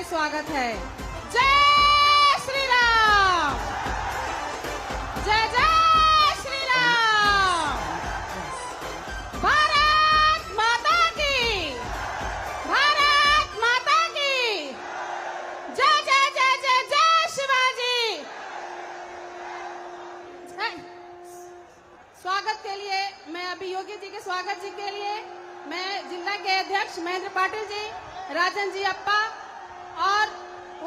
है स्वागत है। जय श्री राम, जय जय श्री राम। भारत माता की, भारत माता की जय जय जय जय जय शिवाजी। स्वागत के लिए मैं अभी योगी जी के स्वागत जी के लिए मैं जिला के अध्यक्ष महेंद्र पाटिल जी, राजन जी अप्पा और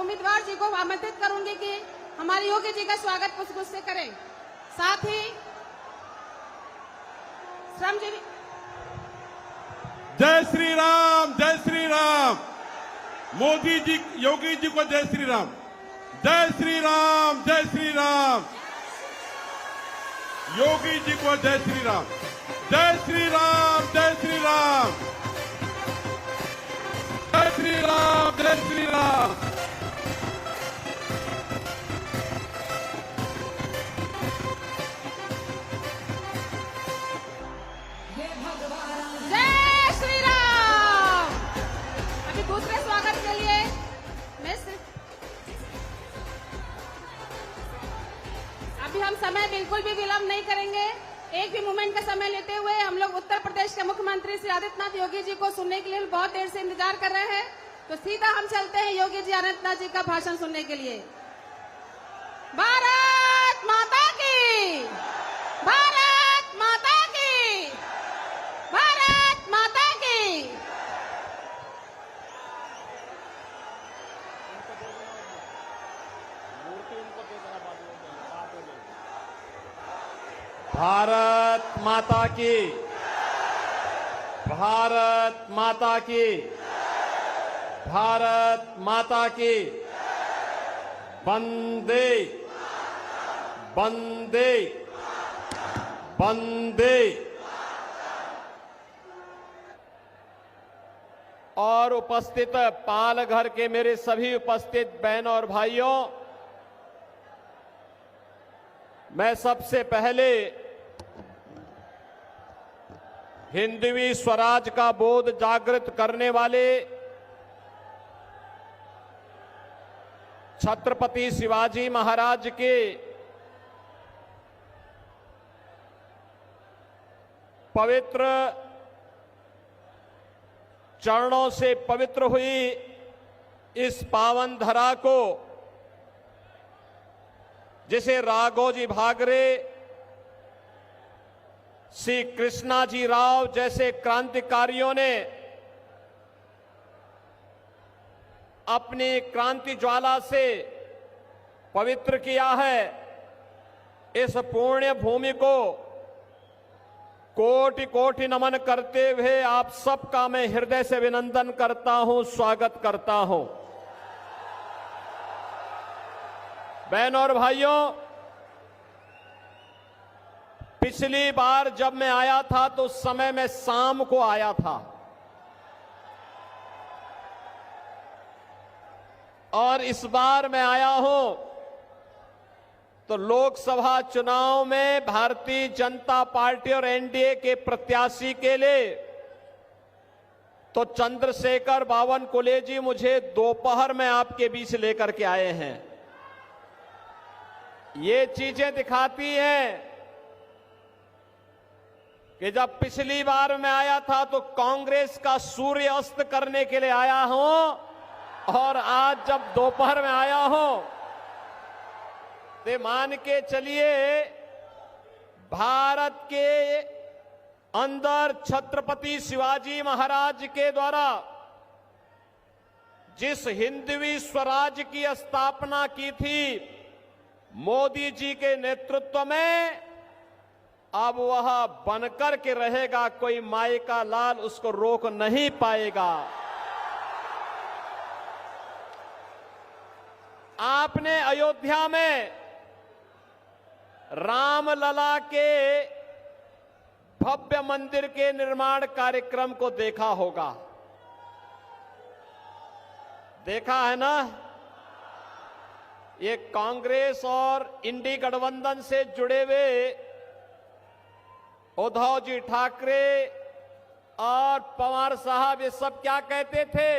उम्मीदवार जी को आमंत्रित करूंगी कि हमारे योगी जी का स्वागत पुष्प से करें। साथ ही श्रमजीवी। जय श्री राम, जय श्री राम। मोदी जी, योगी जी को जय श्री राम, जय श्री राम, जय श्री राम। योगी जी को जय श्री राम, जय श्री राम, जय श्री राम, जय श्री राम, जय श्री राम। जय श्री राम। अभी दूसरे स्वागत के लिए अभी हम समय बिल्कुल भी विलंब नहीं करेंगे। एक भी मोमेंट का समय लेते हुए हम लोग उत्तर प्रदेश के मुख्यमंत्री श्री आदित्यनाथ योगी जी को सुनने के लिए बहुत देर से इंतजार कर रहे हैं, तो सीधा हम चलते हैं योगी जी आदित्यनाथ जी का भाषण सुनने के लिए। भारत माता की, भारत माता की, भारत माता की। भारत माता की, भारत माता की, भारत माता की। वंदे वंदे वंदे। और उपस्थित पालघर के मेरे सभी उपस्थित बहनों और भाइयों, मैं सबसे पहले हिंदवी स्वराज का बोध जागृत करने वाले छत्रपति शिवाजी महाराज के पवित्र चरणों से पवित्र हुई इस पावन धरा को, जिसे राघोजी भागरे, श्री कृष्णाजी राव जैसे क्रांतिकारियों ने अपनी क्रांति ज्वाला से पवित्र किया है, इस पुण्य भूमि को कोटि कोटि नमन करते हुए आप सबका मैं हृदय से अभिनंदन करता हूं, स्वागत करता हूं। बहनों और भाइयों, पिछली बार जब मैं आया था तो उस समय मैं शाम को आया था, और इस बार मैं आया हूं तो लोकसभा चुनाव में भारतीय जनता पार्टी और एनडीए के प्रत्याशी के लिए तो चंद्रशेखर बावनकुले जी मुझे दोपहर में आपके बीच लेकर के आए हैं। ये चीजें दिखाती हैं कि जब पिछली बार मैं आया था तो कांग्रेस का सूर्य अस्त करने के लिए आया हूं, और आज जब दोपहर में आया हूं तो मान के चलिए भारत के अंदर छत्रपति शिवाजी महाराज के द्वारा जिस हिंदवी स्वराज की स्थापना की थी मोदी जी के नेतृत्व में, अब वह बनकर के रहेगा, कोई माई का लाल उसको रोक नहीं पाएगा। आपने अयोध्या में रामलला के भव्य मंदिर के निर्माण कार्यक्रम को देखा होगा, देखा है ना? ये कांग्रेस और इंडी गठबंधन से जुड़े हुए उद्धव जी ठाकरे और पवार साहब ये सब क्या कहते थे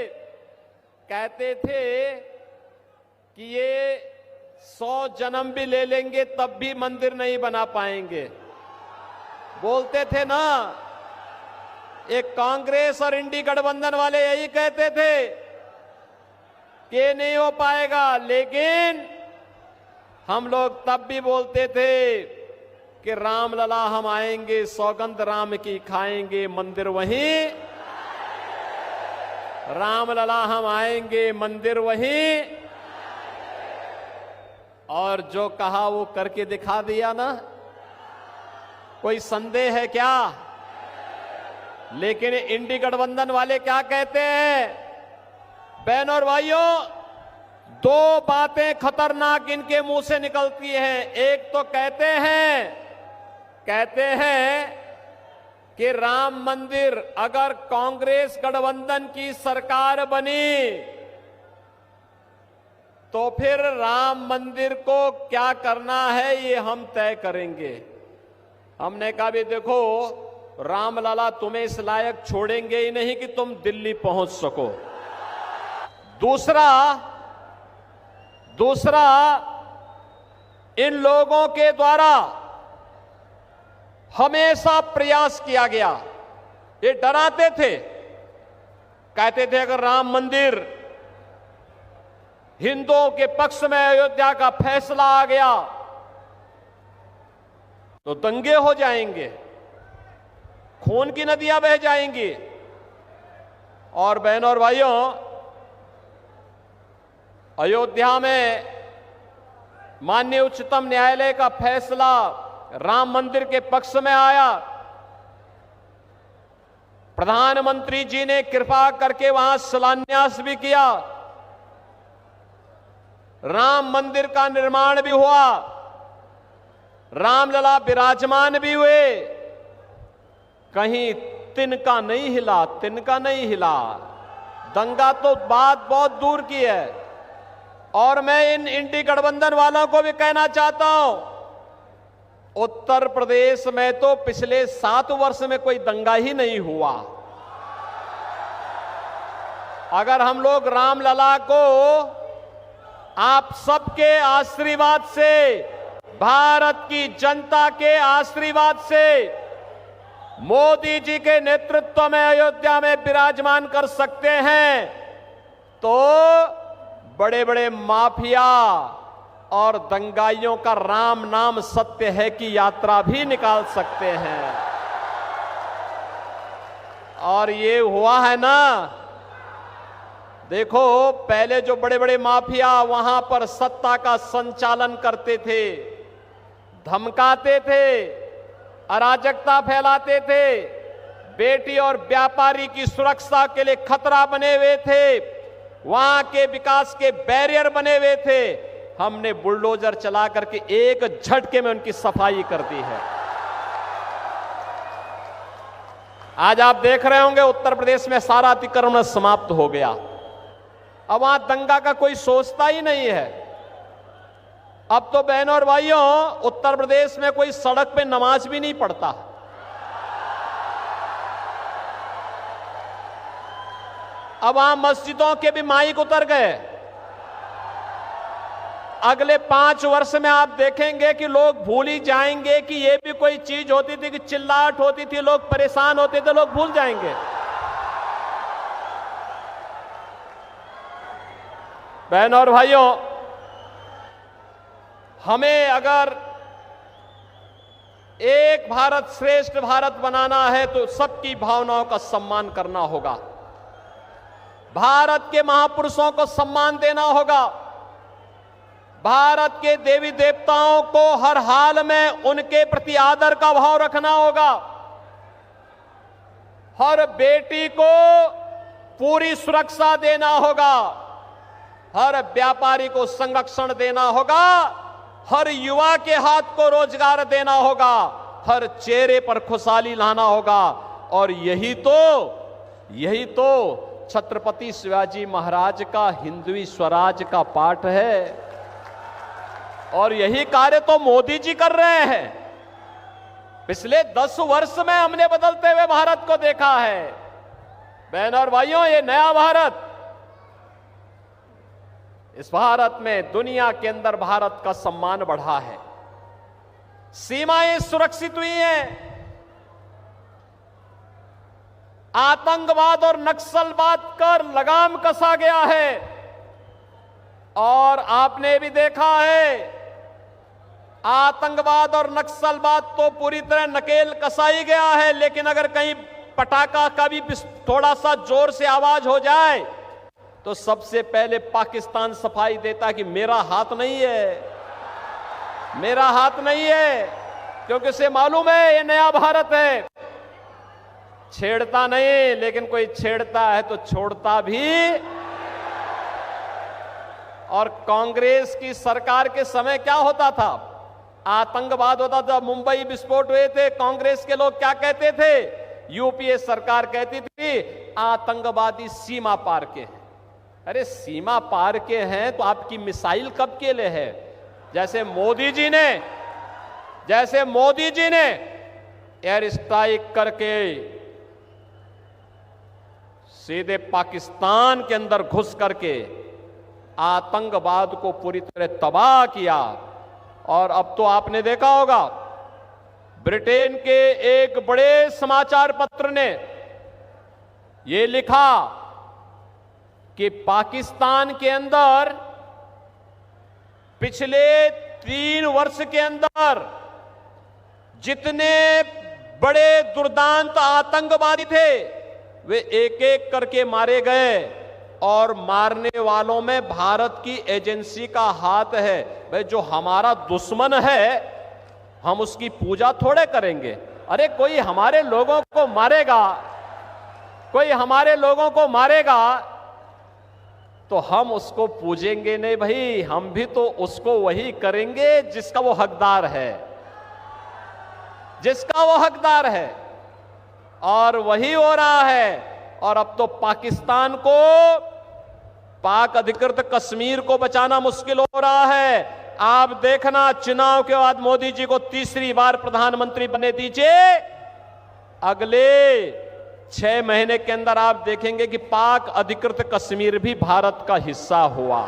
कहते थे कि ये 100 जन्म भी ले लेंगे तब भी मंदिर नहीं बना पाएंगे। बोलते थे ना, एक कांग्रेस और इंडी गठबंधन वाले यही कहते थे कि नहीं हो पाएगा, लेकिन हम लोग तब भी बोलते थे कि रामलला हम आएंगे, सौगंध राम की खाएंगे, मंदिर वहीं। रामलला हम आएंगे, मंदिर वहीं। और जो कहा वो करके दिखा दिया ना, कोई संदेह है क्या? लेकिन इंडी गठबंधन वाले क्या कहते हैं? बहनों और भाइयों, दो बातें खतरनाक इनके मुंह से निकलती हैं। एक तो कहते हैं कि राम मंदिर अगर कांग्रेस गठबंधन की सरकार बनी तो फिर राम मंदिर को क्या करना है ये हम तय करेंगे। हमने कहा भी देखो, रामलला तुम्हें इस लायक छोड़ेंगे ही नहीं कि तुम दिल्ली पहुंच सको। दूसरा इन लोगों के द्वारा हमेशा प्रयास किया गया, ये डराते थे, कहते थे अगर राम मंदिर हिंदुओं के पक्ष में अयोध्या का फैसला आ गया तो दंगे हो जाएंगे, खून की नदियां बह जाएंगी। और बहनों और भाइयों, अयोध्या में माननीय उच्चतम न्यायालय का फैसला राम मंदिर के पक्ष में आया। प्रधानमंत्री जी ने कृपा करके वहां शिलान्यास भी किया, राम मंदिर का निर्माण भी हुआ, रामलला विराजमान भी हुए। कहीं तिनका नहीं हिला। दंगा तो बात बहुत दूर की है। और मैं इन इंडी गठबंधन वालों को भी कहना चाहता हूं, उत्तर प्रदेश में तो पिछले 7 वर्ष में कोई दंगा ही नहीं हुआ। अगर हम लोग रामलला को आप सबके आशीर्वाद से, भारत की जनता के आशीर्वाद से, मोदी जी के नेतृत्व में अयोध्या में विराजमान कर सकते हैं तो बड़े बड़े माफिया और दंगाइयों का राम नाम सत्य है की यात्रा भी निकाल सकते हैं। और ये हुआ है ना, देखो पहले जो बड़े बड़े माफिया वहां पर सत्ता का संचालन करते थे, धमकाते थे, अराजकता फैलाते थे, बेटी और व्यापारी की सुरक्षा के लिए खतरा बने हुए थे, वहां के विकास के बैरियर बने हुए थे, हमने बुलडोजर चला करके एक झटके में उनकी सफाई कर दी है। आज आप देख रहे होंगे उत्तर प्रदेश में सारा अतिक्रमण समाप्त हो गया। अब वहां दंगा का कोई सोचता ही नहीं है। अब तो बहनों और भाइयों, उत्तर प्रदेश में कोई सड़क पे नमाज भी नहीं पढ़ता। अब वहां मस्जिदों के भी माइक उतर गए। अगले 5 वर्ष में आप देखेंगे कि लोग भूल ही जाएंगे कि ये भी कोई चीज होती थी, कि चिल्लाहट होती थी, लोग परेशान होते थे, लोग भूल जाएंगे। बहनों और भाइयों, हमें अगर एक भारत श्रेष्ठ भारत बनाना है तो सबकी भावनाओं का सम्मान करना होगा, भारत के महापुरुषों को सम्मान देना होगा, भारत के देवी देवताओं को हर हाल में उनके प्रति आदर का भाव रखना होगा, हर बेटी को पूरी सुरक्षा देना होगा, हर व्यापारी को संरक्षण देना होगा, हर युवा के हाथ को रोजगार देना होगा, हर चेहरे पर खुशहाली लाना होगा। और यही तो छत्रपति शिवाजी महाराज का हिंदवी स्वराज का पाठ है। और यही कार्य तो मोदी जी कर रहे हैं। पिछले 10 वर्ष में हमने बदलते हुए भारत को देखा है। बहनों और भाइयों, ये नया भारत इस भारत में दुनिया के अंदर भारत का सम्मान बढ़ा है, सीमाएं सुरक्षित हुई हैं, आतंकवाद और नक्सलवाद पर लगाम कसा गया है। और आपने भी देखा है, आतंकवाद और नक्सलवाद तो पूरी तरह नकेल कसाई गया है, लेकिन अगर कहीं पटाखा का भी थोड़ा सा जोर से आवाज हो जाए तो सबसे पहले पाकिस्तान सफाई देता कि मेरा हाथ नहीं है, मेरा हाथ नहीं है, क्योंकि उसे मालूम है ये नया भारत है। छेड़ता नहीं, लेकिन कोई छेड़ता है तो छोड़ता भी। और कांग्रेस की सरकार के समय क्या होता था? आतंकवाद होता था। मुंबई विस्फोट हुए थे, कांग्रेस के लोग क्या कहते थे? यूपीए सरकार कहती थी आतंकवादी सीमा पार के हैं। अरे सीमा पार के हैं तो आपकी मिसाइल कब के लिए है? जैसे मोदी जी ने एयर स्ट्राइक करके सीधे पाकिस्तान के अंदर घुस करके आतंकवाद को पूरी तरह तबाह किया। और अब तो आपने देखा होगा, ब्रिटेन के एक बड़े समाचार पत्र ने यह लिखा कि पाकिस्तान के अंदर पिछले 3 वर्ष के अंदर जितने बड़े दुर्दांत आतंकवादी थे वे एक एक करके मारे गए। और मारने वालों में भारत की एजेंसी का हाथ है। भाई, जो हमारा दुश्मन है हम उसकी पूजा थोड़े करेंगे। अरे कोई हमारे लोगों को मारेगा तो हम उसको पूजेंगे नहीं भाई, हम भी तो उसको वही करेंगे जिसका वो हकदार है, और वही हो रहा है। और अब तो पाकिस्तान को, पाक अधिकृत कश्मीर को बचाना मुश्किल हो रहा है। आप देखना, चुनाव के बाद मोदी जी को तीसरी बार प्रधानमंत्री बने दीजिए, अगले 6 महीने के अंदर आप देखेंगे कि पाक अधिकृत कश्मीर भी भारत का हिस्सा हुआ।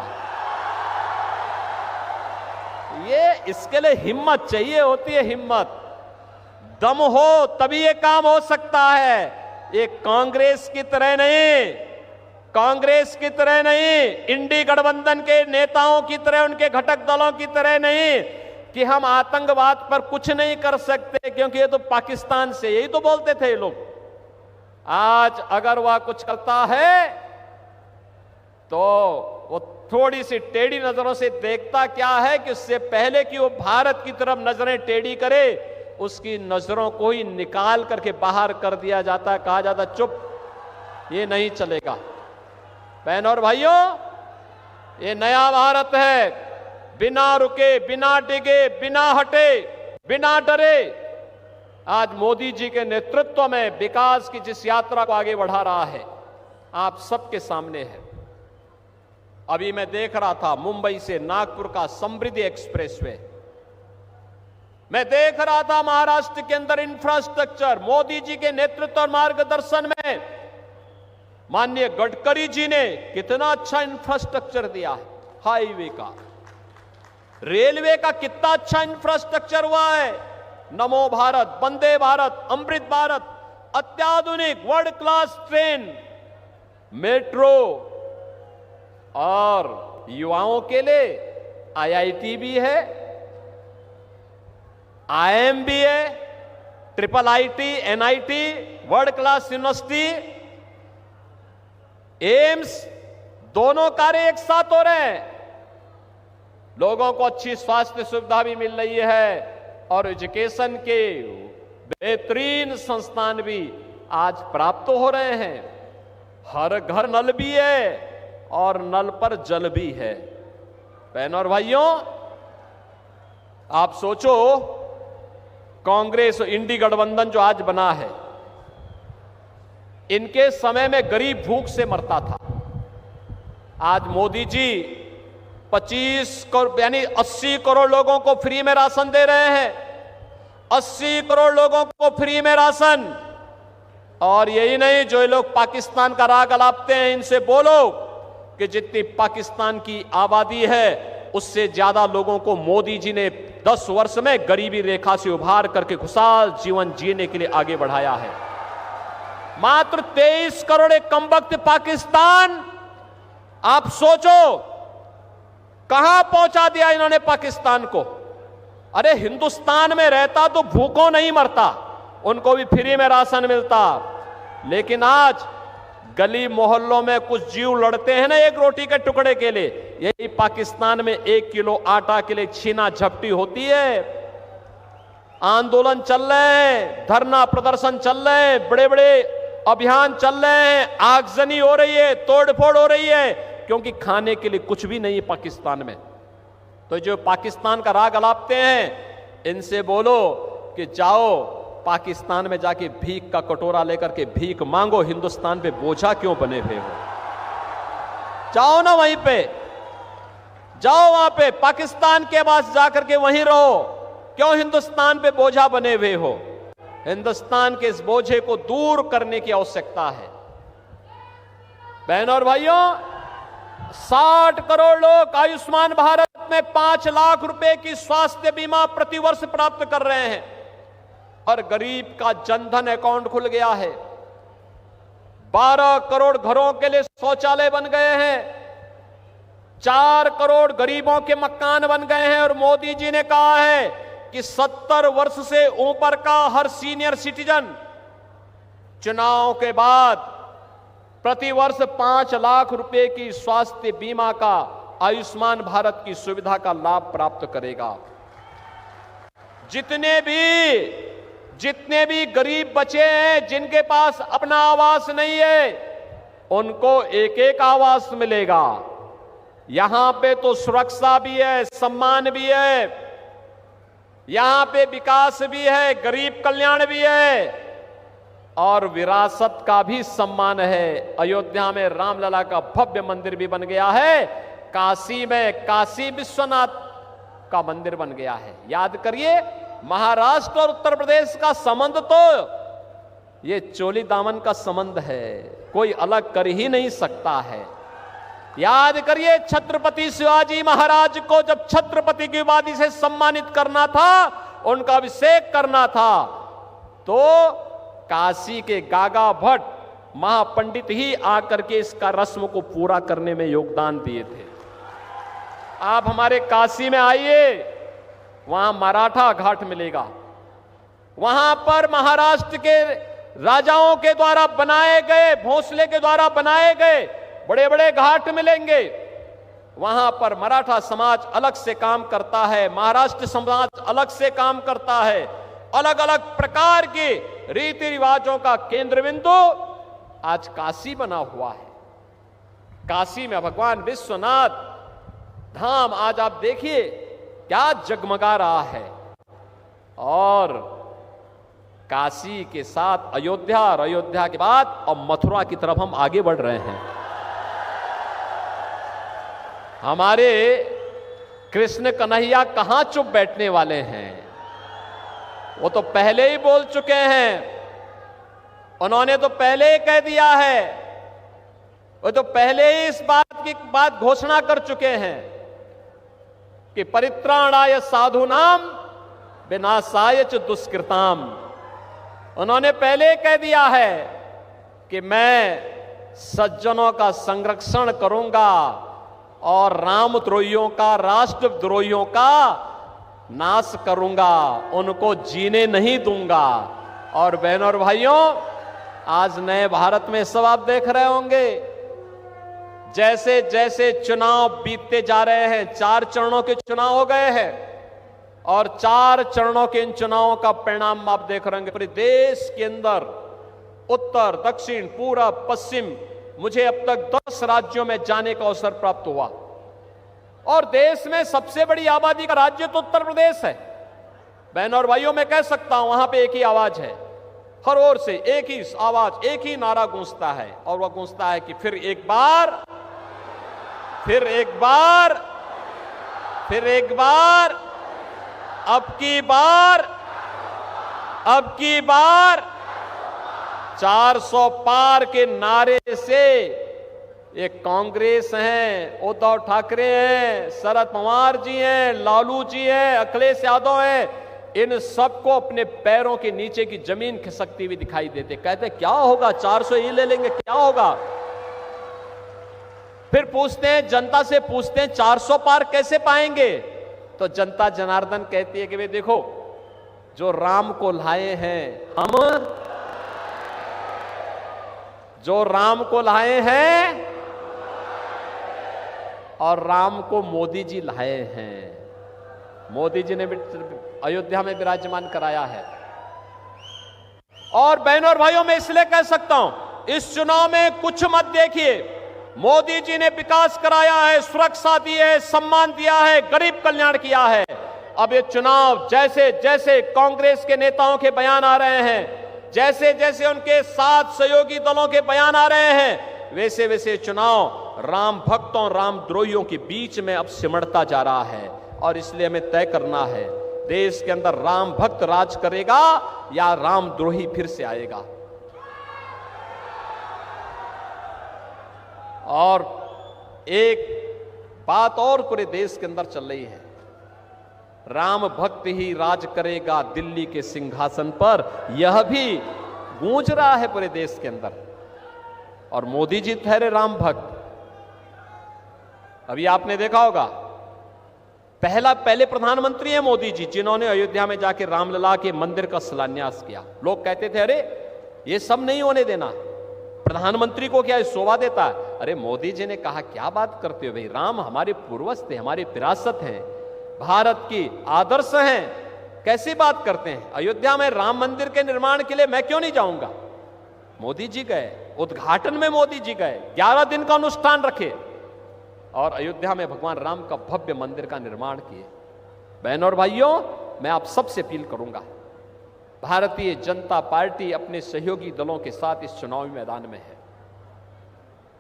ये इसके लिए हिम्मत चाहिए होती है, हिम्मत, दम हो तभी ये काम हो सकता है। ये कांग्रेस की तरह नहीं, इंडी गठबंधन के नेताओं की तरह, उनके घटक दलों की तरह नहीं कि हम आतंकवाद पर कुछ नहीं कर सकते क्योंकि ये तो पाकिस्तान से, यही तो बोलते थे ये लोग। आज अगर वह कुछ करता है तो वो थोड़ी सी टेढ़ी नजरों से देखता क्या है कि उससे पहले कि वो भारत की तरफ नजरें टेढ़ी करे, उसकी नजरों को ही निकाल करके बाहर कर दिया जाता है। कहा जाता चुप, ये नहीं चलेगा। बहनों और भाइयों, ये नया भारत है, बिना रुके, बिना डिगे, बिना हटे, बिना डरे आज मोदी जी के नेतृत्व में विकास की जिस यात्रा को आगे बढ़ा रहा है, आप सबके सामने है। अभी मैं देख रहा था मुंबई से नागपुर का समृद्धि एक्सप्रेसवे, मैं देख रहा था महाराष्ट्र के अंदर इंफ्रास्ट्रक्चर मोदी जी के नेतृत्व और मार्गदर्शन में माननीय गडकरी जी ने कितना अच्छा इंफ्रास्ट्रक्चर दिया है। हाईवे का, रेलवे का कितना अच्छा इंफ्रास्ट्रक्चर हुआ है। नमो भारत, वंदे भारत, अमृत भारत, अत्याधुनिक वर्ल्ड क्लास ट्रेन, मेट्रो, और युवाओं के लिए आईआईटी भी है, आईएम भी है, triple IT, NIT, world class university, AIIMS, दोनों कार्य एक साथ हो रहे हैं। लोगों को अच्छी स्वास्थ्य सुविधा भी मिल रही है और एजुकेशन के बेहतरीन संस्थान भी आज प्राप्त हो रहे हैं। हर घर नल भी है और नल पर जल भी है। बहनों और भाइयों, आप सोचो, कांग्रेस और इंडी गठबंधन जो आज बना है, इनके समय में गरीब भूख से मरता था। आज मोदी जी 25 करोड़ यानी 80 करोड़ लोगों को फ्री में राशन दे रहे हैं। 80 करोड़ लोगों को फ्री में राशन। और यही नहीं, जो ये लोग पाकिस्तान का राग अलापते हैं, इनसे बोलो कि जितनी पाकिस्तान की आबादी है उससे ज्यादा लोगों को मोदी जी ने 10 वर्ष में गरीबी रेखा से उभार करके खुशहाल जीवन जीने के लिए आगे बढ़ाया है। मात्र 23 करोड़ एक कमबख्त पाकिस्तान, आप सोचो कहां पहुंचा दिया इन्होंने पाकिस्तान को। अरे हिंदुस्तान में रहता तो भूखों नहीं मरता, उनको भी फ्री में राशन मिलता। लेकिन आज गली मोहल्लों में कुछ जीव लड़ते हैं ना एक रोटी के टुकड़े के लिए, यही पाकिस्तान में 1 किलो आटा के लिए छीना झपटी होती है। आंदोलन चल रहे हैं, धरना प्रदर्शन चल रहे हैं, बड़े बड़े अभियान चल रहे हैं, आगजनी हो रही है, तोड़फोड़ हो रही है, क्योंकि खाने के लिए कुछ भी नहीं है पाकिस्तान में। तो जो पाकिस्तान का राग अलापते हैं, इनसे बोलो कि जाओ पाकिस्तान में जाके भीख का कटोरा लेकर के भीख मांगो, हिंदुस्तान पे बोझा क्यों बने हुए हो। जाओ ना वहीं पे, जाओ वहां पे पाकिस्तान के पास जाकर के वहीं रहो, क्यों हिंदुस्तान पे बोझा बने हुए हो। हिंदुस्तान के इस बोझे को दूर करने की आवश्यकता है। बहनों और भाइयों, 60 करोड़ लोग आयुष्मान भारत में 5 लाख रुपए की स्वास्थ्य बीमा प्रतिवर्ष प्राप्त कर रहे हैं। हर गरीब का जनधन अकाउंट खुल गया है। 12 करोड़ घरों के लिए शौचालय बन गए हैं। 4 करोड़ गरीबों के मकान बन गए हैं। और मोदी जी ने कहा है कि 70 वर्ष से ऊपर का हर सीनियर सिटीजन चुनाव के बाद प्रतिवर्ष 5 लाख रुपए की स्वास्थ्य बीमा का, आयुष्मान भारत की सुविधा का लाभ प्राप्त करेगा। जितने भी गरीब बचे हैं जिनके पास अपना आवास नहीं है, उनको एक एक आवास मिलेगा। यहां पे तो सुरक्षा भी है, सम्मान भी है, यहां पे विकास भी है, गरीब कल्याण भी है और विरासत का भी सम्मान है। अयोध्या में रामलला का भव्य मंदिर भी बन गया है। काशी में काशी विश्वनाथ का मंदिर बन गया है। याद करिए, महाराष्ट्र और उत्तर प्रदेश का संबंध तो ये चोली दामन का संबंध है, कोई अलग कर ही नहीं सकता है। याद करिए, छत्रपति शिवाजी महाराज को जब छत्रपति की उपाधि से सम्मानित करना था, उनका अभिषेक करना था, तो काशी के गागा भट्ट महापंडित ही आकर के इसका रस्म को पूरा करने में योगदान दिए थे। आप हमारे काशी में आइए, वहां मराठा घाट मिलेगा। वहां पर महाराष्ट्र के राजाओं के द्वारा बनाए गए, भोंसले के द्वारा बनाए गए बड़े बड़े घाट मिलेंगे। वहां पर मराठा समाज अलग से काम करता है, महाराष्ट्र समाज अलग से काम करता है। अलग अलग प्रकार के रीति रिवाजों का केंद्र बिंदु आज काशी बना हुआ है। काशी में भगवान विश्वनाथ धाम आज आप देखिए क्या जगमगा रहा है। और काशी के साथ अयोध्या, और अयोध्या के बाद अब मथुरा की तरफ हम आगे बढ़ रहे हैं। हमारे कृष्ण कन्हैया कहां चुप बैठने वाले हैं, वो तो पहले ही बोल चुके हैं। उन्होंने तो पहले ही कह दिया है, वो तो पहले ही इस बात की घोषणा कर चुके हैं कि परित्राणाय साधूनाम विनाशाय च दुष्कृताम। उन्होंने पहले कह दिया है कि मैं सज्जनों का संरक्षण करूंगा और रामद्रोहियों का, राष्ट्रद्रोहियों का नाश करूंगा, उनको जीने नहीं दूंगा। और बहनों और भाइयों, आज नए भारत में सब आप देख रहे होंगे, जैसे जैसे चुनाव बीतते जा रहे हैं, 4 चरणों के चुनाव हो गए हैं और 4 चरणों के इन चुनावों का परिणाम आप देख रहे होंगे। पूरे देश के अंदर उत्तर, दक्षिण, पूरब, पश्चिम, मुझे अब तक 10 राज्यों में जाने का अवसर प्राप्त हुआ और देश में सबसे बड़ी आबादी का राज्य तो उत्तर प्रदेश है। बहनों और भाइयों, मैं कह सकता हूं वहां पे एक ही आवाज है, हर ओर से एक ही आवाज, एक ही नारा गूंजता है और वह गूंजता है कि फिर एक बार, फिर एक बार, फिर एक बार, अब की बार, अब की बार 400 पार के नारे से ये कांग्रेस हैं, उद्धव ठाकरे हैं, शरद पवार जी हैं, लालू जी हैं, अखिलेश यादव हैं, इन सबको अपने पैरों के नीचे की जमीन खिसकती हुई दिखाई देते। कहते क्या होगा, 400 ही ले लेंगे, क्या होगा। फिर पूछते हैं, जनता से पूछते हैं 400 पार कैसे पाएंगे, तो जनता जनार्दन कहती है कि भाई देखो, जो राम को लाए हैं हम, जो राम को लाए हैं और राम को मोदी जी लाए हैं। मोदी जी ने भी अयोध्या में विराजमान कराया है। और बहनों और भाइयों, मैं इसलिए कह सकता हूं, इस चुनाव में कुछ मत देखिए। मोदी जी ने विकास कराया है, सुरक्षा दी है, सम्मान दिया है, गरीब कल्याण किया है। अब ये चुनाव जैसे जैसे कांग्रेस के नेताओं के बयान आ रहे हैं, जैसे जैसे उनके साथ सहयोगी दलों के बयान आ रहे हैं, वैसे वैसे चुनाव राम भक्तों, राम द्रोहियों के बीच में अब सिमटता जा रहा है। और इसलिए हमें तय करना है, देश के अंदर राम भक्त राज करेगा या राम द्रोही फिर से आएगा। और एक बात और पूरे देश के अंदर चल रही है, राम भक्त ही राज करेगा दिल्ली के सिंहासन पर, यह भी गूंज रहा है पूरे देश के अंदर। और मोदी जी ठहरे राम भक्त। अभी आपने देखा होगा, पहले प्रधानमंत्री हैं मोदी जी, जिन्होंने अयोध्या में जाकर रामलला के मंदिर का शिलान्यास किया। लोग कहते थे अरे ये सब नहीं होने देना, प्रधानमंत्री को क्या शोभा देता है। अरे मोदी जी ने कहा क्या बात करते हो भाई, राम हमारे पूर्वज थे, हमारी विरासत हैं, भारत की आदर्श हैं, कैसी बात करते हैं। अयोध्या में राम मंदिर के निर्माण के लिए मैं क्यों नहीं जाऊंगा। मोदी जी गए, उद्घाटन में मोदी जी गए, 11 दिन का अनुष्ठान रखे और अयोध्या में भगवान राम का भव्य मंदिर का निर्माण किए। बहनों और भाइयों, मैं आप सबसे अपील करूंगा, भारतीय जनता पार्टी अपने सहयोगी दलों के साथ इस चुनावी मैदान में है,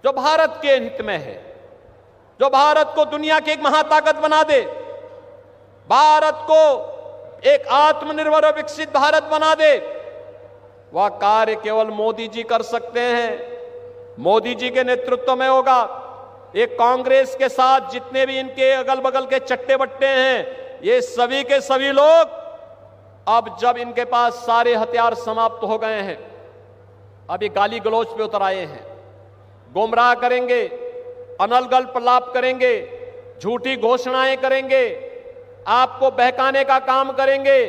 जो भारत के हित में है, जो भारत को दुनिया की एक महाताकत बना दे, भारत को एक आत्मनिर्भर और विकसित भारत बना दे। वह कार्य केवल मोदी जी कर सकते हैं, मोदी जी के नेतृत्व में होगा। एक कांग्रेस के साथ जितने भी इनके अगल बगल के चट्टे बट्टे हैं, ये सभी के सभी लोग अब जब इनके पास सारे हथियार समाप्त हो गए हैं, अब ये गाली गलौज पे उतर आए हैं, गुमराह करेंगे, अनलगल प्रलाप करेंगे, झूठी घोषणाएं करेंगे, आपको बहकाने का काम करेंगे।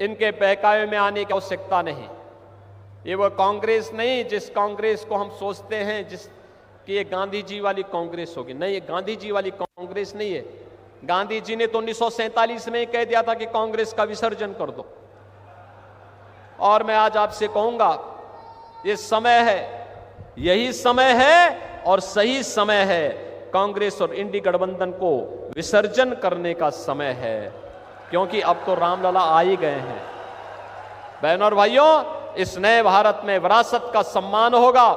इनके बहकावे में आने की आवश्यकता नहीं। ये वो कांग्रेस नहीं जिस कांग्रेस को हम सोचते हैं जिस कि ये गांधी जी वाली कांग्रेस होगी। नहीं, ये गांधी जी वाली कांग्रेस नहीं है। गांधी जी ने तो 1947 में कह दिया था कि कांग्रेस का विसर्जन कर दो। और मैं आज आपसे कहूंगा, ये समय है, यही समय है और सही समय है, कांग्रेस और इंडी गठबंधन को विसर्जन करने का समय है, क्योंकि अब तो रामलला आ ही गए हैं। बहनों और भाइयों, इस नए भारत में विरासत का सम्मान होगा।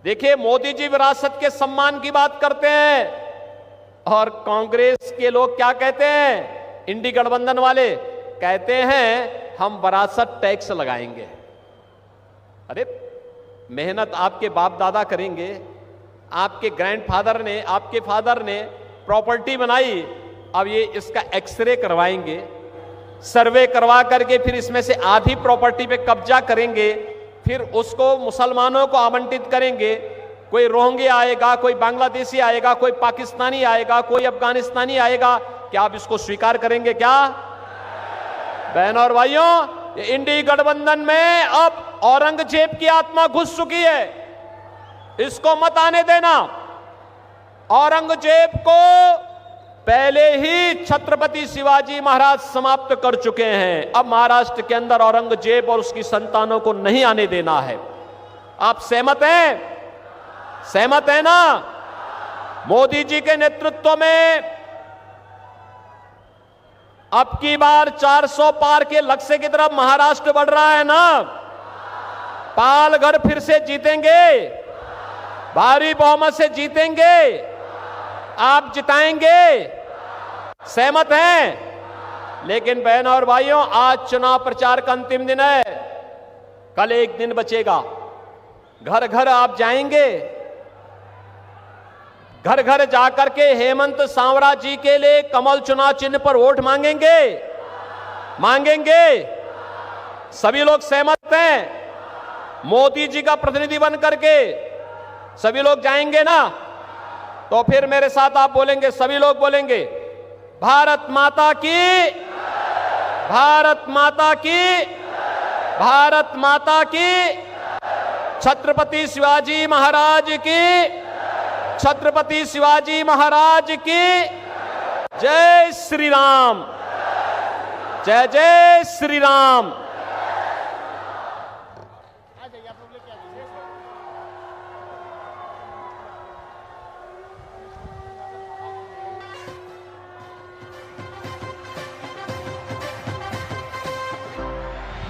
देखिए, मोदी जी विरासत के सम्मान की बात करते हैं और कांग्रेस के लोग क्या कहते हैं, इंडी गठबंधन वाले कहते हैं हम विरासत टैक्स लगाएंगे। अरे मेहनत आपके बाप दादा करेंगे, आपके ग्रैंडफादर ने, आपके फादर ने प्रॉपर्टी बनाई, अब ये इसका एक्सरे करवाएंगे, सर्वे करवा करके फिर इसमें से आधी प्रॉपर्टी पे कब्जा करेंगे, फिर उसको मुसलमानों को आवंटित करेंगे। कोई रोहिंग्या आएगा, कोई बांग्लादेशी आएगा, कोई पाकिस्तानी आएगा, कोई अफगानिस्तानी आएगा, क्या आप इसको स्वीकार करेंगे क्या? बहनों और भाइयों, ये इंडी गठबंधन में अब औरंगजेब की आत्मा घुस चुकी है, इसको मत आने देना। औरंगजेब को पहले ही छत्रपति शिवाजी महाराज समाप्त कर चुके हैं। अब महाराष्ट्र के अंदर औरंगजेब और उसकी संतानों को नहीं आने देना है। आप सहमत हैं? सहमत है ना? मोदी जी के नेतृत्व में अब की बार 400 पार के लक्ष्य की तरफ महाराष्ट्र बढ़ रहा है ना। पालघर फिर से जीतेंगे, भारी बहुमत से जीतेंगे, आप जिताएंगे। सहमत हैं? लेकिन बहनों और भाइयों, आज चुनाव प्रचार का अंतिम दिन है, कल एक दिन बचेगा। घर घर आप जाएंगे, घर घर जाकर के हेमंत सांवरा जी के लिए कमल चुनाव चिन्ह पर वोट मांगेंगे? मांगेंगे? सभी लोग सहमत हैं? मोदी जी का प्रतिनिधि बन करके सभी लोग जाएंगे ना? तो फिर मेरे साथ आप बोलेंगे, सभी लोग बोलेंगे, भारत माता की, भारत माता की, भारत माता की, छत्रपति शिवाजी महाराज की, छत्रपति शिवाजी महाराज की जय श्री राम, जय जय श्री राम।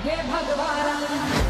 हे भगवान